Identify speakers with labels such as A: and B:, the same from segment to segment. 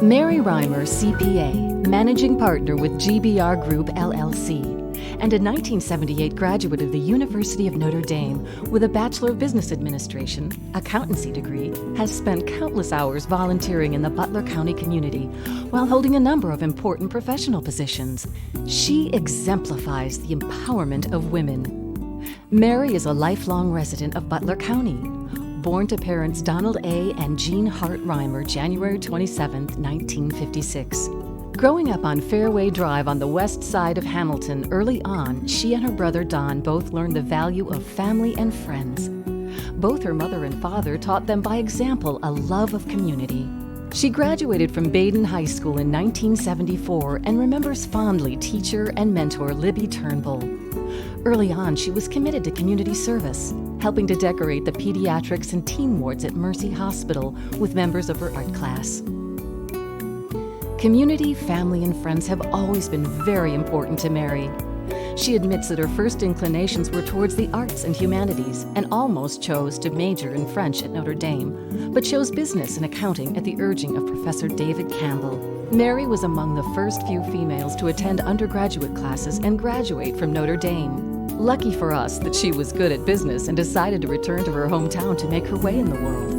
A: Mary Reimer, CPA, managing partner with GBR Group LLC, and a 1978 graduate of the University of Notre Dame with a Bachelor of Business Administration, accountancy degree, has spent countless hours volunteering in the Butler County community while holding a number of important professional positions. She exemplifies the empowerment of women. Mary is a lifelong resident of Butler County. Born to parents Donald A. and Jean Hart Reimer, January 27, 1956. Growing up on Fairway Drive on the west side of Hamilton, early on, she and her brother Don both learned the value of family and friends. Both her mother and father taught them by example a love of community. She graduated from Baden High School in 1974 and remembers fondly teacher and mentor Libby Turnbull. Early on, she was committed to community service, helping to decorate the pediatrics and teen wards at Mercy Hospital with members of her art class. Community, family, and friends have always been very important to Mary. She admits that her first inclinations were towards the arts and humanities and almost chose to major in French at Notre Dame, but chose business and accounting at the urging of Professor David Campbell. Mary was among the first few females to attend undergraduate classes and graduate from Notre Dame. Lucky for us that she was good at business and decided to return to her hometown to make her way in the world.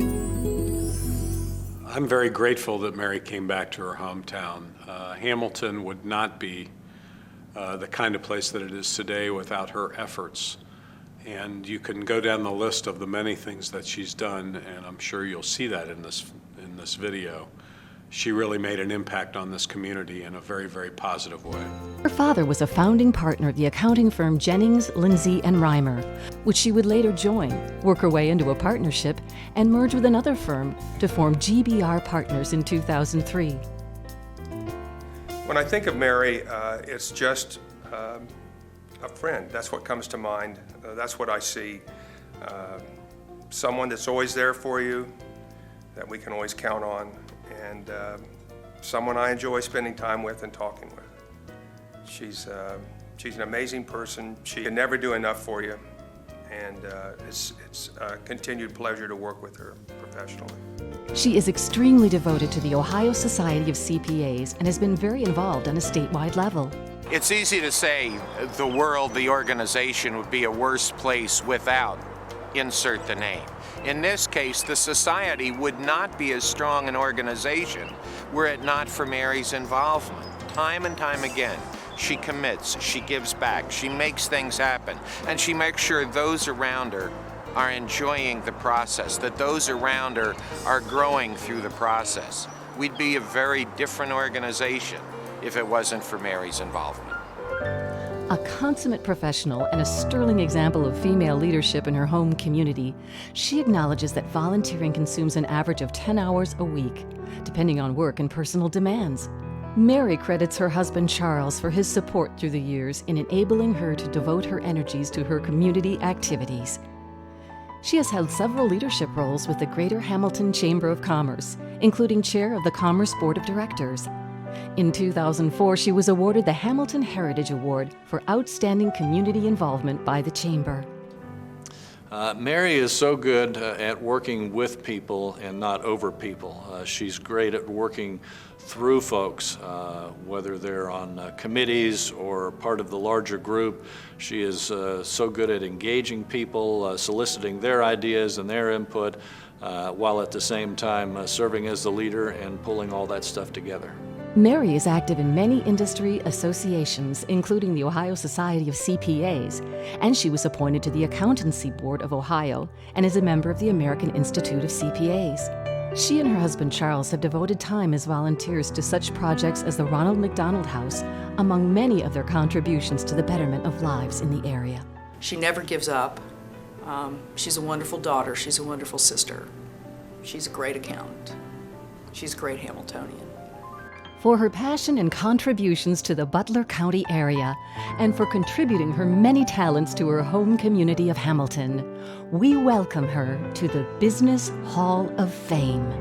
B: I'm very grateful that Mary came back to her hometown. Hamilton would not be the kind of place that it is today without her efforts. And you can go down the list of the many things that she's done, and I'm sure you'll see that in this video. She really made an impact on this community in a very, very positive way.
A: Her father was a founding partner of the accounting firm Jennings, Lindsay, and Reimer, which she would later join, work her way into a partnership, and merge with another firm to form GBR Partners in 2003.
C: When I think of Mary, it's just a friend. That's what comes to mind. That's what I see. Someone that's always there for you, that we can always count on, and someone I enjoy spending time with and talking with. She's an amazing person. She can never do enough for you, and it's a continued pleasure to work with her professionally.
A: She is extremely devoted to the Ohio Society of CPAs and has been very involved on a statewide level.
D: It's easy to say the world, the organization, would be a worse place without insert the name. In this case, the society would not be as strong an organization were it not for Mary's involvement. Time and time again, she commits, she gives back, she makes things happen, and she makes sure those around her are enjoying the process, that those around her are growing through the process. We'd be a very different organization if it wasn't for Mary's involvement.
A: A consummate professional and a sterling example of female leadership in her home community, she acknowledges that volunteering consumes an average of 10 hours a week, depending on work and personal demands. Mary credits her husband Charles for his support through the years in enabling her to devote her energies to her community activities. She has held several leadership roles with the Greater Hamilton Chamber of Commerce, including chair of the Commerce Board of Directors. In 2004, she was awarded the Hamilton Heritage Award for outstanding community involvement by the Chamber.
E: Mary is so good at working with people and not over people. She's great at working through folks, whether they're on committees or part of the larger group. She is so good at engaging people, soliciting their ideas and their input, while at the same time serving as the leader and pulling all that stuff together.
A: Mary is active in many industry associations, including the Ohio Society of CPAs, and she was appointed to the Accountancy Board of Ohio and is a member of the American Institute of CPAs. She and her husband Charles have devoted time as volunteers to such projects as the Ronald McDonald House, among many of their contributions to the betterment of lives in the area.
F: She never gives up. She's a wonderful daughter. She's a wonderful sister. She's a great accountant. She's a great Hamiltonian.
A: For her passion and contributions to the Butler County area, and for contributing her many talents to her home community of Hamilton, we welcome her to the Business Hall of Fame.